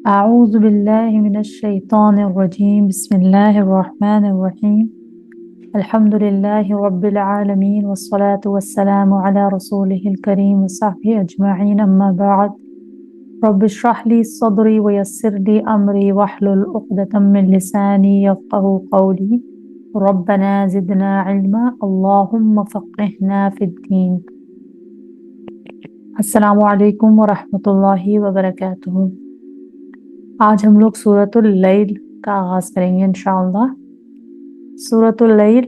أعوذ بالله من الشيطان الرجيم بسم الله الرحمن الرحيم الحمد لله رب العالمين والصلاة والسلام على رسوله الكريم وصحبه أجمعين أما بعد رب اشرح لي صدري ويسر لي أمري واحلل عقدة من لساني يفقه قولي ربنا زدنا علما اللهم فقهنا في الدين السلام عليكم ورحمة الله وبركاته। آج ہم لوگ سورۃ اللیل کا آغاز کریں گے انشاءاللہ۔ سورۃ اللیل،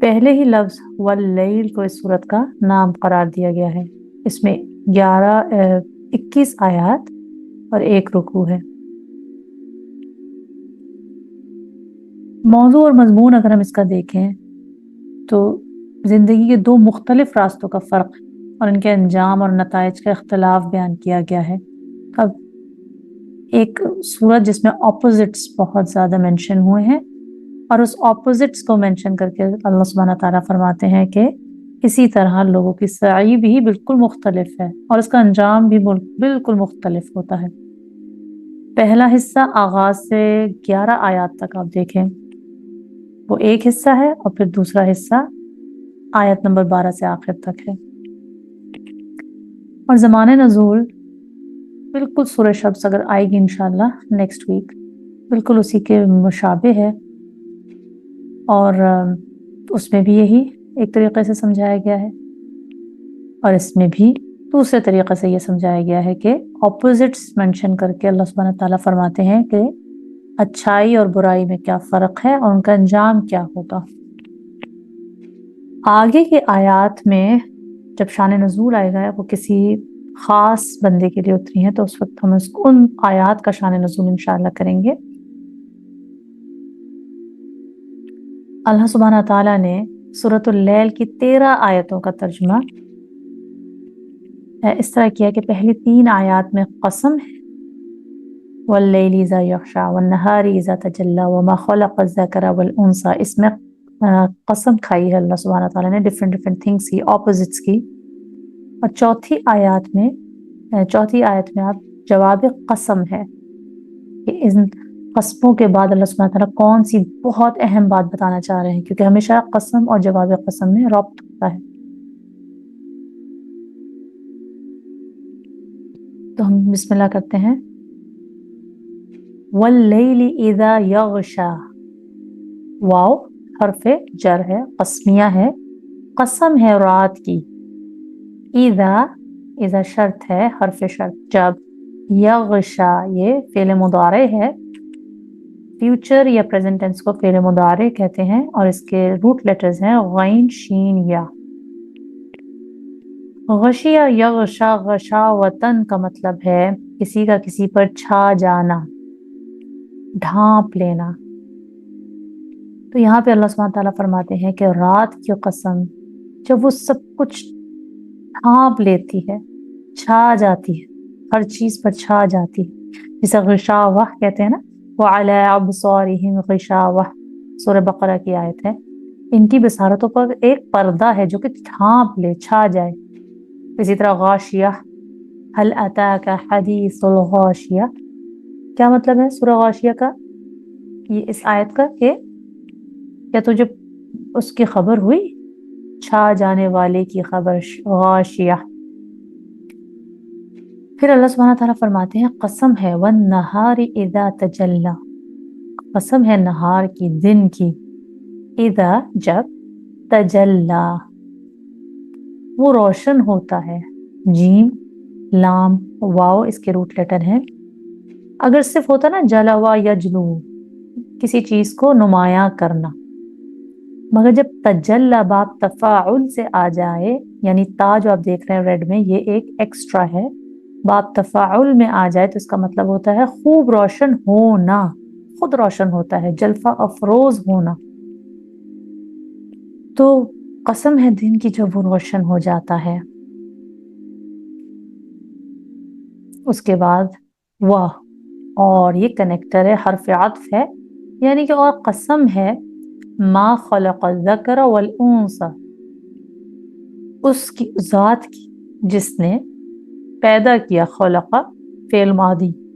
پہلے ہی لفظ واللیل کو اس سورت کا نام قرار دیا گیا ہے۔ اس میں 21 آیات اور 1 رکوع ہے۔ موضوع اور مضمون اگر ہم اس کا دیکھیں تو زندگی کے 2 مختلف راستوں کا فرق اور ان کے انجام اور نتائج کا اختلاف بیان کیا گیا ہے۔ اب ایک صورت جس میں اپوزٹس بہت زیادہ مینشن ہوئے ہیں، اور اس اپوزٹس کو مینشن کر کے اللہ سبحانہ تعالیٰ فرماتے ہیں کہ اسی طرح لوگوں کی سعی بھی بالکل مختلف ہے اور اس کا انجام بھی بالکل مختلف ہوتا ہے۔ پہلا حصہ آغاز سے 11 آیات تک آپ دیکھیں، وہ ایک حصہ ہے، اور پھر دوسرا حصہ آیت نمبر 12 سے آخر تک ہے۔ اور زمان نزول بالکل سورہ شمس اگر آئے گی انشاءاللہ نیکسٹ ویک، بالکل اسی کے مشابہ ہے، اور اس میں بھی یہی ایک طریقے سے سمجھایا گیا ہے، اور اس میں بھی دوسرے طریقے سے یہ سمجھایا گیا ہے کہ اپوزٹس مینشن کر کے اللہ سبحانہ تعالیٰ فرماتے ہیں کہ اچھائی اور برائی میں کیا فرق ہے اور ان کا انجام کیا ہوگا۔ آگے کے آیات میں جب شان نزول آئے گا، وہ کسی خاص بندے کے لیے اتری ہیں، تو اس وقت ہم ان آیات کا شان نزول انشاءاللہ کریں گے۔ اللہ سبحانہ تعالیٰ نے سورۃ اللیل کی 13 آیتوں کا ترجمہ اس طرح کیا کہ پہلی 3 آیات میں قسم ہے، واللیل اذا یغشی والنہار اذا تجلی وما خلق الذکر والانثی، اس میں قسم کھائی ہے اللہ سبحانہ تعالیٰ نے ڈفرنٹ تھنگس کی، اپوزٹس کی۔ اور چوتھی آیت میں آپ جواب قسم ہے کہ ان قسموں کے بعد اللہ سبحانہ تعالیٰ کون سی بہت اہم بات بتانا چاہ رہے ہیں، کیونکہ ہمیشہ قسم اور جواب قسم میں ربط ہوتا ہے۔ تو ہم بسم اللہ کرتے ہیں۔ واللیل اذا یغشی، واو حرف جر ہے، قسمیہ ہے، قسم ہے رات کی۔ اذا شرط ہے، حرف شرط، جب، یغشا یہ فعل مضارع ہے، فیوچر یا پریزنٹ ٹینس کو فعل مضارع کہتے ہیں، اور اس کے روٹ لیٹرز ہیں غین، شین، یا۔ غشیہ یغشا، غشاوتن کا مطلب ہے کسی کا کسی پر چھا جانا، ڈھانپ لینا۔ تو یہاں پہ اللہ سبحانہ تعالیٰ فرماتے ہیں کہ رات کی قسم جب وہ سب کچھ ڈھانپ لیتی ہے، چھا جاتی ہے، ہر چیز پر چھا جاتی ہے، جسے غشاوہ کہتے ہیں نا، وَعَلَىٰ أَبْصَارِهِمْ غِشَاوَةٌ، سورہ بقرہ کی آیت ہے۔ ان کی بصارتوں پر ایک پردہ ہے جو کہ ڈھانپ لے، چھا جائے۔ اسی طرح غاشیہ، هل أتاك حدیث الغاشیہ، کیا مطلب ہے سورہ غاشیہ کا، یہ اس آیت کا کہ کیا تجھے اس کی خبر ہوئی، چھا جانے والے کی خبر، غاشیہ۔ پھر اللہ سبحانہ تعالیٰ فرماتے ہیں قسم ہے والنہار اذا تجلی، قسم ہے نہار کی، دن کی، اذا جب، تجلی وہ روشن ہوتا ہے، جیم، لام، واو اس کے روٹ لیٹر ہیں۔ اگر صرف ہوتا نا جلوا یجلو، کسی چیز کو نمایاں کرنا، مگر جب تجلی باب تفاعل سے آ جائے، یعنی تا جو آپ دیکھ رہے ہیں ریڈ میں، یہ ایک ایکسٹرا ہے، باب تفاعل میں آ جائے تو اس کا مطلب ہوتا ہے خوب روشن ہونا، خود روشن ہوتا ہے، جلفہ افروز ہونا۔ تو قسم ہے دن کی جب وہ روشن ہو جاتا ہے۔ اس کے بعد واہ، اور یہ کنیکٹر ہے، حرف عطف ہے، یعنی کہ اور قسم ہے ما خلق الذکر والانثی، اس کی ذات کی جس نے پیدا کیا، خلق فعل ماضی،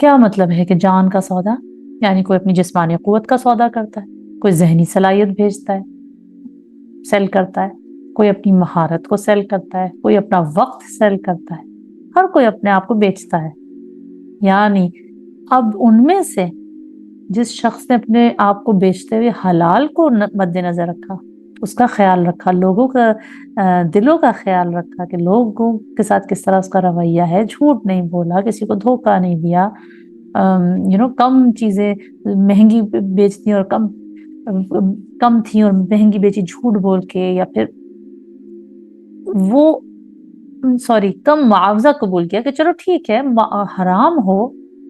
کیا مطلب ہے کہ جان کا سودا؟ یعنی کوئی اپنی جسمانی قوت کا سودا کرتا ہے، کوئی ذہنی صلاحیت بھیجتا ہے، سیل کرتا ہے، کوئی اپنی مہارت کو سیل کرتا ہے، کوئی اپنا وقت سیل کرتا ہے، ہر کوئی اپنے آپ کو بیچتا ہے۔ یعنی اب ان میں سے جس شخص نے اپنے آپ کو بیچتے ہوئے حلال کو مد نظر رکھا، اس کا خیال رکھا، لوگوں کا دلوں کا خیال رکھا کہ لوگوں کے ساتھ کس طرح اس کا رویہ ہے، جھوٹ نہیں بولا، کسی کو دھوکہ نہیں دیا، کم چیزیں مہنگی بیچتی اور کم تھی اور مہنگی بیچی جھوٹ بول کے، یا پھر وہ کم معاوضہ قبول کیا کہ چلو ٹھیک ہے حرام ہو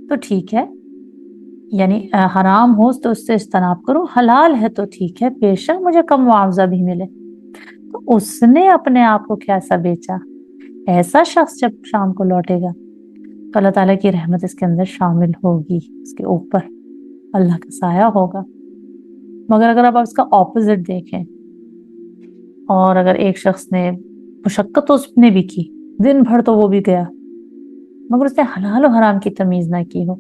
تو ٹھیک ہے، یعنی حرام ہو تو اس سے اجتناب کرو، حلال ہے تو ٹھیک ہے، بے شک مجھے کم معاوضہ بھی ملے۔ تو اس نے اپنے آپ کو کیسا بیچا؟ ایسا شخص جب شام کو لوٹے گا تو اللہ تعالیٰ کی رحمت اس کے اندر شامل ہوگی، اس کے اوپر اللہ کا سایہ ہوگا۔ مگر اگر آپ اس کا اپوزٹ دیکھیں، اور اگر ایک شخص نے مشقت تو اس نے بھی کی، دن بھر تو وہ بھی گیا، مگر اس نے حلال و حرام کی تمیز نہ کی ہو،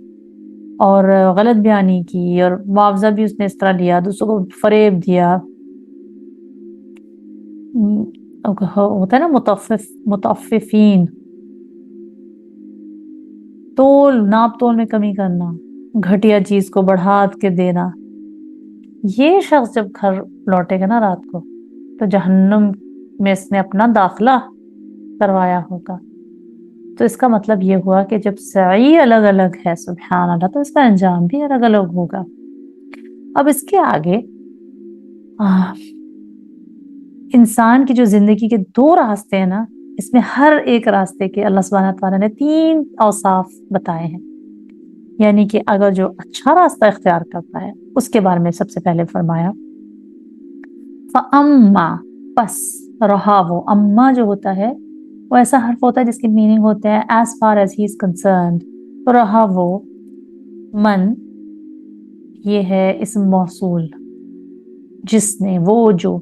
اور غلط بیانی کی، اور معاوضہ بھی اس نے اس طرح لیا، دوسروں کو فریب دیا، ہوتا ہے نا متعففین، ناپ تول میں کمی کرنا، گھٹیا چیز کو بڑھا کے دینا، یہ شخص جب گھر لوٹے گا نا رات کو تو جہنم میں اس نے اپنا داخلہ کروایا ہوگا۔ تو اس کا مطلب یہ ہوا کہ جب سعی الگ الگ ہے سبحان اللہ، تو اس کا انجام بھی الگ الگ ہوگا۔ اب اس کے آگے انسان کی جو زندگی کے 2 راستے ہیں نا، اس میں ہر ایک راستے کے اللہ سبحانہ تعالیٰ نے 3 اوصاف بتائے ہیں۔ یعنی کہ اگر جو اچھا راستہ اختیار کرتا ہے اس کے بارے میں سب سے پہلے فرمایا فَأَمَّا، پس رہا وہ، اما جو ہوتا ہے وہ ایسا حرف ہوتا ہے جس کی میننگ ہوتا ہے as far as he is concerned، تو رہا وہ، من یہ ہے اسم موصول، جس نے، وہ جو،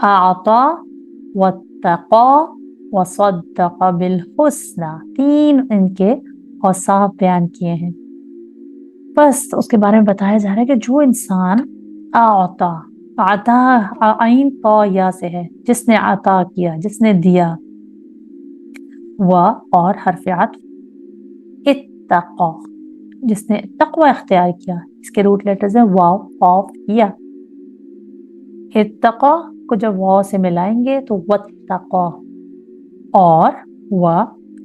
اعطا واتقا وصدق بالحسنى، 3 ان کے اوصاف بیان کیے ہیں۔ بس اس کے بارے میں بتایا جا رہا ہے کہ جو انسان اعطا، عطا عین طا یا سے ہے، جس نے عطا کیا، جس نے دیا، اور حرف عطف، اتقا، جس نے تقوی اختیار کیا، اس کے روٹ لیٹرز ہیں واو، قاف، یا۔ اتقا کو جب واو سے ملائیں گے تو واتقا، اور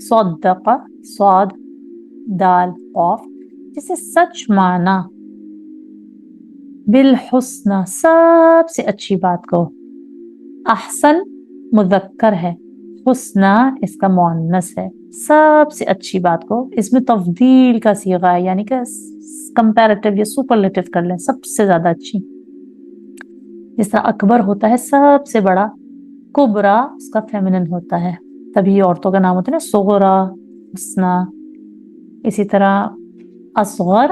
صدق، صاد دال قاف، جسے سچ مانا، بالحسنى، سب سے اچھی بات کو، احسن مذکر ہے، حسنہ اس کا مؤنث ہے، سب سے اچھی بات کو، اس میں تفضیل کا صیغہ ہے، یعنی کہ کمپیریٹیو یا سپرلیٹو کر لیں، سب سے زیادہ اچھی۔ جس طرح اکبر ہوتا ہے سب سے بڑا، کبرا اس کا فیمنن ہوتا ہے، تبھی عورتوں کا نام ہوتا ہے نا صغرا، حسنہ۔ اسی طرح اصغر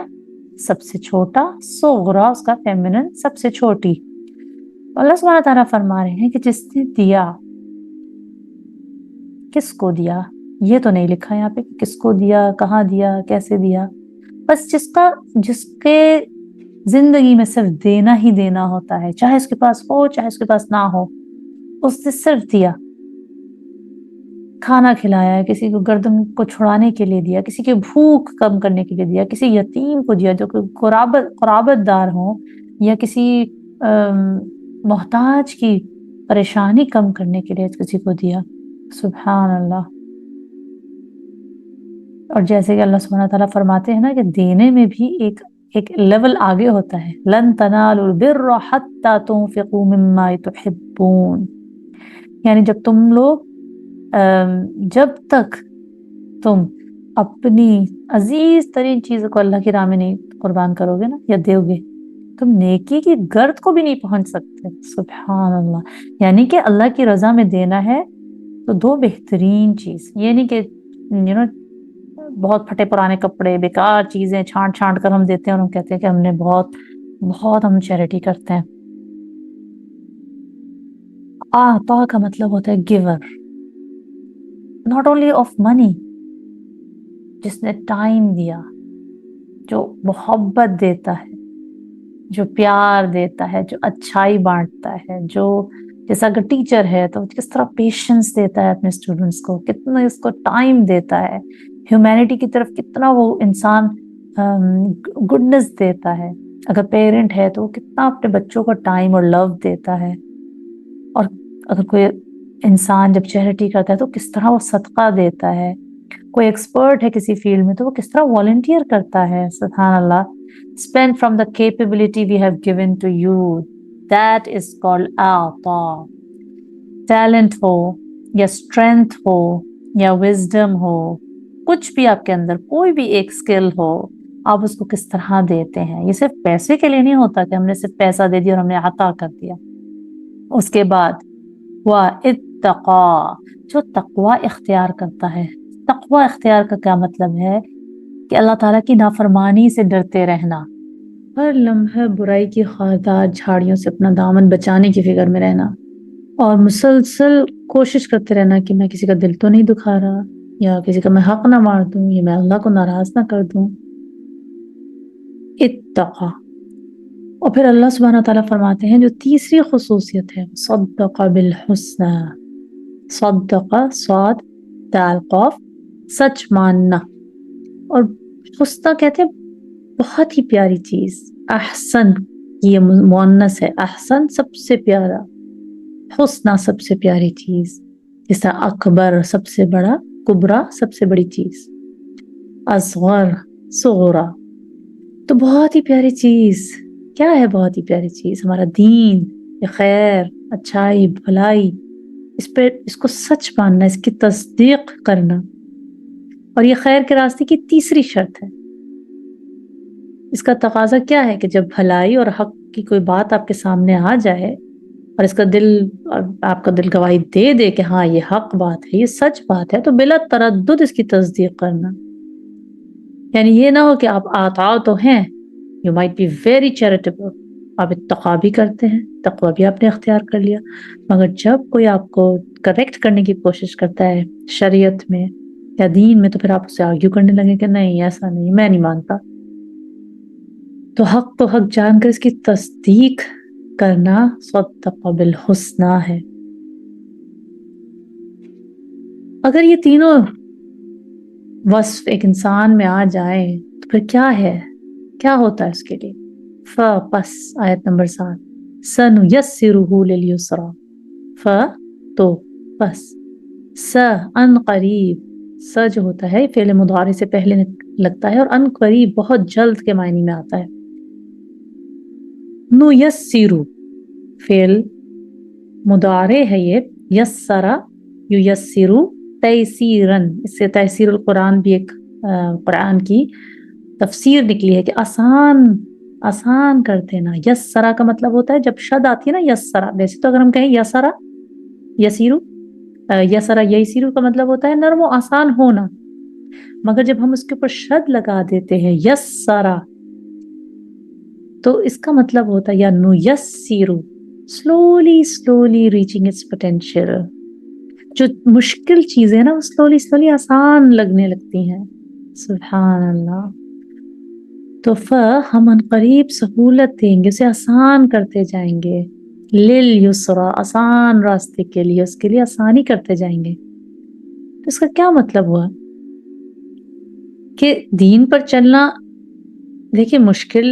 سب سے چھوٹا، صغرا اس کا فیمنن سب سے چھوٹی۔ اللہ سبحانہ تعالیٰ فرما رہے ہیں کہ جس نے دیا، کس کو دیا یہ تو نہیں لکھا یہاں پہ کہ کس کو دیا، کہاں دیا، کیسے دیا، بس جس کے زندگی میں صرف دینا ہی دینا ہوتا ہے، چاہے اس کے پاس ہو چاہے اس کے پاس نہ ہو، اس نے صرف دیا، کھانا کھلایا، کسی کو گردن کو چھڑانے کے لیے دیا، کسی کی بھوک کم کرنے کے لیے دیا، کسی یتیم کو دیا جو کہ قرابت دار ہوں، یا کسی محتاج کی پریشانی کم کرنے کے لیے کسی کو دیا، سبحان اللہ۔ اور جیسے کہ اللہ سبحانہ تعالیٰ فرماتے ہیں نا کہ دینے میں بھی ایک لیول آگے ہوتا ہے، لن تنالوا البر حتى تنفقوا مما تحبون، یعنی جب تک تم اپنی عزیز ترین چیزوں کو اللہ کی راہ میں نہیں قربان کرو گے نا، یا دیو گے، تم نیکی کی گرد کو بھی نہیں پہنچ سکتے، سبحان اللہ۔ یعنی کہ اللہ کی رضا میں دینا ہے تو 2 بہترین چیز، یہ نہیں کہ بہت پھٹے پرانے کپڑے، بیکار چیزیں چھانٹ کر ہم دیتے ہیں اور ہم کہتے ہیں کہ ہم نے بہت ہم چیریٹی کرتے ہیں۔ آتا کا مطلب ہوتا ہے giver, not only of money، جس نے ٹائم دیا، جو محبت دیتا ہے، جو پیار دیتا ہے، جو اچھائی بانٹتا ہے، جو جیسا اگر ٹیچر ہے تو کس طرح پیشنس دیتا ہے اپنے اسٹوڈنٹس کو، کتنا اس کو ٹائم دیتا ہے، ہیومینٹی کی طرف کتنا وہ انسان گڈنس دیتا ہے. اگر پیرنٹ ہے تو وہ کتنا اپنے بچوں کو ٹائم اور لو دیتا ہے. اور اگر کوئی انسان جب چیریٹی کرتا ہے تو کس طرح وہ صدقہ دیتا ہے. کوئی ایکسپرٹ ہے کسی فیلڈ میں تو وہ کس طرح والنٹیئر کرتا ہے. سبحان اللہ. Spend from the capability we have given to you. That is called عطا. ٹیلنٹ ہو یا اسٹرینتھ ہو یا وزڈم ہو، کچھ بھی آپ کے اندر کوئی بھی ایک اسکل ہو، آپ اس کو کس طرح دیتے ہیں. یہ صرف پیسے کے لیے نہیں ہوتا کہ ہم نے صرف پیسہ دے دیا اور ہم نے عطا کر دیا. اس کے بعد وَاتَّقَى، جو تقوی اختیار کرتا ہے. تقوی اختیار کا کیا مطلب ہے؟ کہ اللہ تعالیٰ کی نافرمانی سے ڈرتے رہنا، ہر لمحہ برائی کی خاردار جھاڑیوں سے اپنا دامن بچانے کی فکر میں رہنا، اور مسلسل کوشش کرتے رہنا کہ میں کسی کا دل تو نہیں دکھا رہا، یا کسی کا میں حق نہ مار دوں، یا میں اللہ کو ناراض نہ کر دوں. اتقا. اور پھر اللہ سبحانہ تعالیٰ فرماتے ہیں جو تیسری خصوصیت ہے، صدق بالحسنى. صدق، صاد دال قاف، سچ ماننا. اور حسنہ کہتے ہیں بہت ہی پیاری چیز. احسن یہ مؤنث ہے، احسن سب سے پیارا، حسنہ سب سے پیاری چیز. جیسا اکبر سب سے بڑا، کبرا سب سے بڑی چیز، اصغر صغرا. تو بہت ہی پیاری چیز کیا ہے؟ بہت ہی پیاری چیز ہمارا دین، خیر، اچھائی، بھلائی. اس کو سچ ماننا، اس کی تصدیق کرنا. اور یہ خیر کے راستے کی تیسری شرط ہے. اس کا تقاضا کیا ہے کہ جب بھلائی اور حق کی کوئی بات آپ کے سامنے آ جائے اور اس کا دل، آپ کا دل گواہی دے دے کہ ہاں یہ حق بات ہے، یہ سچ بات ہے، تو بلا تردد اس کی تصدیق کرنا. یعنی یہ نہ ہو کہ آپ عطا تو ہیں، you might be very charitable، آپ اتقا بھی کرتے ہیں، تقوی بھی آپ نے اختیار کر لیا، مگر جب کوئی آپ کو کریکٹ کرنے کی کوشش کرتا ہے شریعت میں یا دین میں، تو پھر آپ اسے آرگیو کرنے لگے کہ نہیں ایسا نہیں، میں نہیں مانتا. تو حق جان کر اس کی تصدیق کرنا صدق بالحسنى ہے. اگر یہ تینوں وصف ایک انسان میں آ جائیں تو پھر کیا ہے، کیا ہوتا ہے اس کے لیے؟ پس آیت نمبر 7، سَنُيَسِّرُهُ لِلْيُسْرَى. تو پس، ان قریب، جو ہوتا ہے فعل مضارع سے پہلے لگتا ہے، اور ان قریب بہت جلد کے معنی میں آتا ہے. نُيَسِّرُ فعل مضارع ہے، یہ یسرا یسرو تیسیرن. اس سے تیسیر القرآن بھی ایک قرآن کی تفسیر نکلی ہے کہ آسان کر دینا. یسرا کا مطلب ہوتا ہے جب شد آتی ہے نا، یسرا. ویسے تو اگر ہم کہیں یسرا یسیرو، یسرا یسیرو کا مطلب ہوتا ہے نرم و آسان ہونا، مگر جب ہم اس کے اوپر شد لگا دیتے ہیں یسرا، تو اس کا مطلب ہوتا ہے یا نُيَسِّرُ، slowly reaching its potential. جو مشکل چیزیں نا وہ slowly آسان لگنے لگتی ہیں. سبحان اللہ. تو ہم ان قریب سہولت دیں گے، اسے آسان کرتے جائیں گے. لِلْيُسْرَى، آسان راستے کے لیے، اس کے لیے آسانی کرتے جائیں گے. تو اس کا کیا مطلب ہوا؟ کہ دین پر چلنا دیکھیں مشکل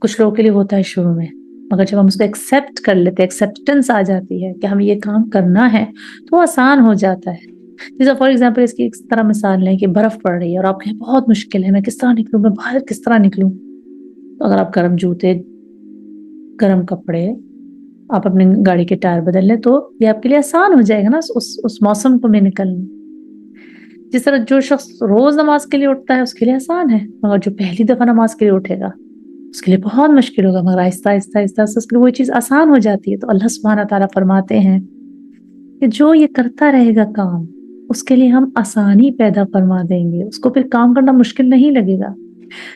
کچھ لوگوں کے لیے ہوتا ہے شروع میں، مگر جب ہم اس کو ایکسیپٹ کر لیتے، ایکسیپٹنس آ جاتی ہے کہ ہم یہ کام کرنا ہے، تو آسان ہو جاتا ہے. جیسے فار ایگزامپل اس کی ایک طرح مثال لیں کہ برف پڑ رہی ہے اور آپ کہیں بہت مشکل ہے، میں کس طرح نکلوں، میں باہر کس طرح نکلوں. تو اگر آپ گرم جوتے، گرم کپڑے، آپ اپنے گاڑی کے ٹائر بدل لیں تو یہ آپ کے لیے آسان ہو جائے گا نا اس موسم کو میں نکلنا. جس طرح جو شخص روز نماز کے لیے اٹھتا ہے اس کے لیے آسان ہے، مگر جو پہلی دفعہ نماز کے لیے اٹھے گا اس کے لیے بہت مشکل ہوگا، مگر آہستہ آہستہ اس کے لیے وہ چیز آسان ہو جاتی ہے. تو اللہ سبحانہ تعالیٰ فرماتے ہیں کہ جو یہ کرتا رہے گا کام، اس کے لیے ہم آسانی پیدا فرما دیں گے، اس کو پھر کام کرنا مشکل نہیں لگے گا.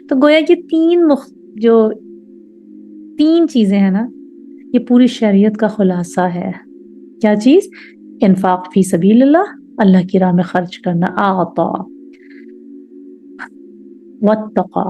تو گویا کہ تین چیزیں ہیں نا، یہ پوری شریعت کا خلاصہ ہے. کیا چیز؟ انفاق فی سبیل اللہ کی راہ میں خرچ کرنا، اعطا، واتقا،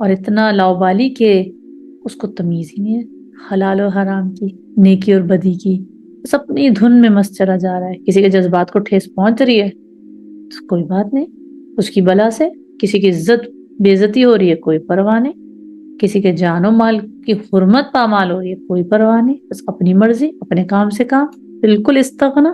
اور اتنا لاؤبالی کہ اس کو تمیز ہی نہیں ہے حلال و حرام کی، نیکی اور بدی کی، بس اپنی دھن میں مست چلا جا رہا ہے. کسی کے جذبات کو ٹھیس پہنچ رہی ہے تو کوئی بات نہیں، اس کی بلا سے کسی کی عزت بے عزتی ہو رہی ہے کوئی پرواہ نہیں، کسی کے جان و مال کی حرمت پامال ہو رہی ہے کوئی پرواہ نہیں، بس اپنی مرضی اپنے کام سے کام، بالکل استغنا.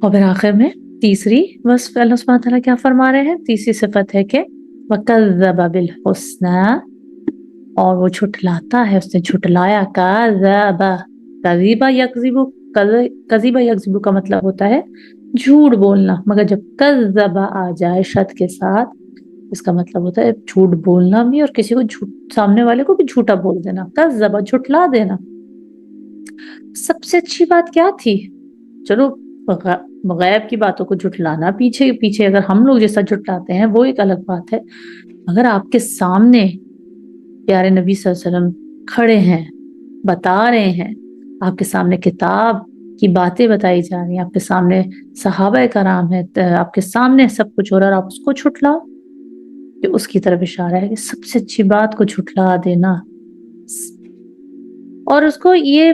اور پھر آخر میں تیسری وصف اللہ سبحانہ تعالیٰ کیا فرما رہے ہیں، تیسری صفت ہے کہ وَكَذَّبَ بِالْحُسْنَى، اور وہ جھٹلاتا ہے، اس نے جھٹلایا. کَذَّبَ، کذیبہ یکذب، کذیبہ یکذب کا مطلب ہوتا ہے جھوٹ بولنا، مگر جب کذب آ جائے شد کے ساتھ اس کا مطلب ہوتا ہے جھوٹ بولنا بھی، اور کسی کو سامنے والے کو بھی جھوٹا بول دینا، کذب جھٹلا دینا. سب سے اچھی بات کیا تھی؟ چلو غیب کی باتوں کو جھٹلانا پیچھے پیچھے اگر ہم لوگ جیسا جھٹلاتے ہیں وہ ایک الگ بات ہے، اگر آپ کے سامنے پیارے نبی صلی اللہ علیہ وسلم کھڑے ہیں بتا رہے ہیں، آپ کے سامنے کتاب کی باتیں بتائی جا رہی ہیں، آپ کے سامنے صحابہ کرام ہے، آپ کے سامنے سب کچھ ہو رہا ہے اور آپ اس کو جھٹلاؤ، کہ اس کی طرف اشارہ ہے کہ سب سے اچھی بات کو جھٹلا دینا. اور اس کو یہ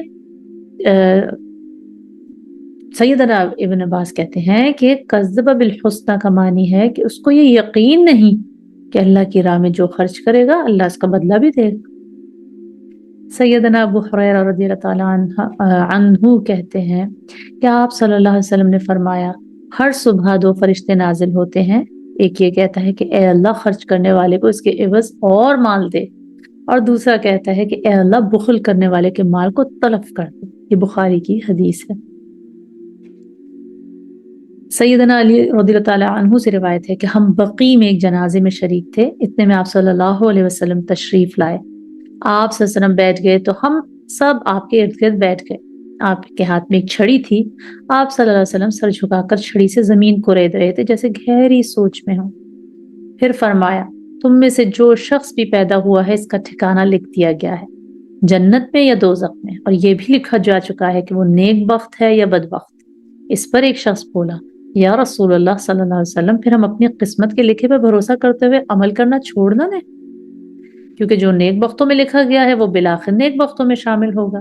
سیدنا ابن عباس کہتے ہیں کہ کذب بالحسنى کا معنی ہے کہ اس کو یہ یقین نہیں کہ اللہ کی راہ میں جو خرچ کرے گا اللہ اس کا بدلہ بھی دے گا. سیدنا ابو ہریرہ رضی اللہ تعالیٰ عنہ کہتے ہیں کہ آپ صلی اللہ علیہ وسلم نے فرمایا ہر صبح 2 فرشتے نازل ہوتے ہیں، ایک یہ کہتا ہے کہ اے اللہ خرچ کرنے والے کو اس کے عوض اور مال دے، اور دوسرا کہتا ہے کہ اے اللہ بخل کرنے والے کے مال کو تلف کر دے. یہ بخاری کی حدیث ہے. سیدنا علی رضی اللہ تعالیٰ عنہ سے روایت ہے کہ ہم بقیع میں ایک جنازے میں شریک تھے، اتنے میں آپ صلی اللہ علیہ وسلم تشریف لائے. آپ صلی اللہ علیہ وسلم بیٹھ گئے تو ہم سب آپ کے ارد گرد بیٹھ گئے. آپ کے ہاتھ میں ایک چھڑی تھی، آپ صلی اللہ علیہ وسلم سر جھکا کر چھڑی سے زمین کو رید رہے تھے جیسے گہری سوچ میں ہوں. پھر فرمایا تم میں سے جو شخص بھی پیدا ہوا ہے اس کا ٹھکانہ لکھ دیا گیا ہے، جنت میں یا دوزخ میں، اور یہ بھی لکھا جا چکا ہے کہ وہ نیک بخت ہے یا بدبخت. اس پر ایک شخص بولا یا رسول اللہ صلی اللہ علیہ وسلم پھر ہم اپنی قسمت کے لکھے پہ بھروسہ کرتے ہوئے عمل کرنا چھوڑ نہ دیں، کیونکہ جو نیک بختوں میں لکھا گیا ہے وہ بالآخر نیک بختوں میں شامل ہوگا،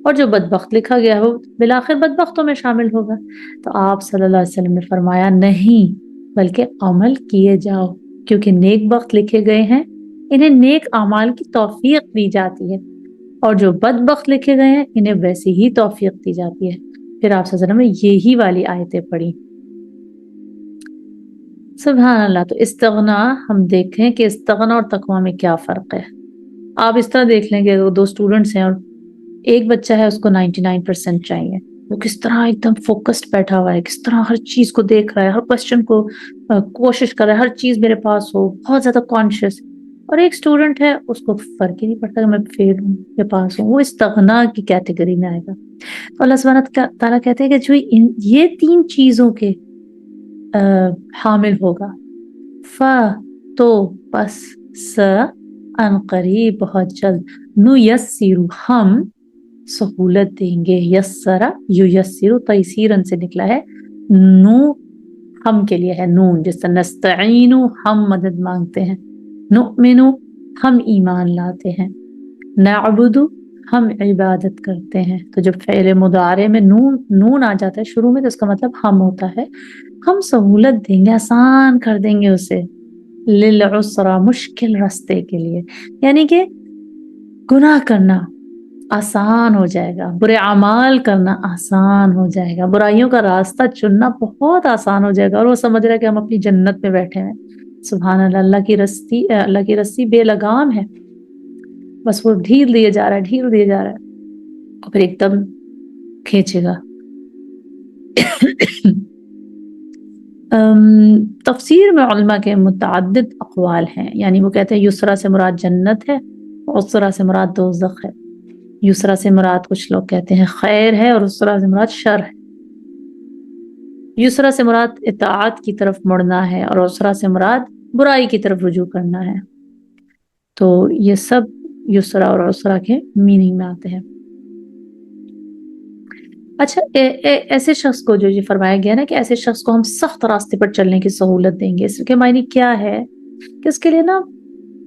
اور جو بدبخت لکھا گیا ہے وہ بالآخر بدبختوں میں شامل ہوگا. تو آپ صلی اللہ علیہ وسلم نے فرمایا نہیں بلکہ عمل کیے جاؤ، کیونکہ نیک بخت لکھے گئے ہیں انہیں نیک اعمال کی توفیق دی جاتی ہے، اور جو بدبخت لکھے گئے ہیں انہیں ویسی ہی توفیق دی جاتی ہے. پھر آپ صلی اللہ علیہ وسلم نے یہی والی آیتیں پڑھی. سبحان اللہ. تو استغنا ہم دیکھیں کہ استغنا اور تقوی میں کیا فرق ہے. آپ اس طرح دیکھ لیں کہ 2 اسٹوڈنٹس ہیں اور ایک بچہ ہے اس کو 99% چاہیے، وہ کس طرح ایک دم فوکسڈ بیٹھا ہوا ہے، کس طرح ہر چیز کو دیکھ رہا ہے، ہر کوشچن کو کوشش کر رہا ہے ہر چیز میرے پاس ہو، بہت زیادہ کانشیس. اور ایک اسٹوڈنٹ ہے اس کو فرق ہی نہیں پڑتا کہ میں فیل ہوں یا پاس ہوں، وہ استغنا کی کیٹیگری میں آئے گا. تو اللہ سبحانہ تعالیٰ کہتے ہیں کہ جو یہ 3 چیزوں کے حامل ہوگا، تو پس ان قریب بہت جلد نیسر ہم سہولت دیں گے. یسرا یسر تیسیرن سے نکلا ہے، نو ہم کے لیے ہے نون، جس طرح نستعین ہم مدد مانگتے ہیں، نؤمن ہم ایمان لاتے ہیں، نعبد ہم عبادت کرتے ہیں. تو جب فعل مضارع میں نون آ جاتا ہے شروع میں تو اس کا مطلب ہم ہوتا ہے. ہم سہولت دیں گے، آسان کر دیں گے اسے، للعسرا مشکل راستے کے لیے، یعنی کہ گناہ کرنا آسان ہو جائے گا، برے اعمال کرنا آسان ہو جائے گا، برائیوں کا راستہ چننا بہت آسان ہو جائے گا، اور وہ سمجھ رہا ہے کہ ہم اپنی جنت میں بیٹھے ہیں. سبحان اللہ. اللہ کی رسی بے لگام ہے، بس وہ ڈھیل دیے جا رہا ہے اور پھر ایک دم کھینچے گا. تفسیر میں علماء کے متعدد اقوال ہیں، یعنی وہ کہتے ہیں یسرا سے مراد جنت ہے، عسرا سے مراد دوزخ ہے. یسرا سے مراد کچھ لوگ کہتے ہیں خیر ہے، اور عسرا سے مراد شر ہے. یسرا سے مراد اطاعت کی طرف مڑنا ہے، اور عسرا سے مراد برائی کی طرف رجوع کرنا ہے. تو یہ سب یسرا اور عسرا کے میننگ میں آتے ہیں. اچھا ایسے شخص کو جو یہ فرمایا گیا نا کہ ایسے شخص کو ہم سخت راستے پر چلنے کی سہولت دیں گے، اس کے معنی کیا ہے کہ اس کے لیے نا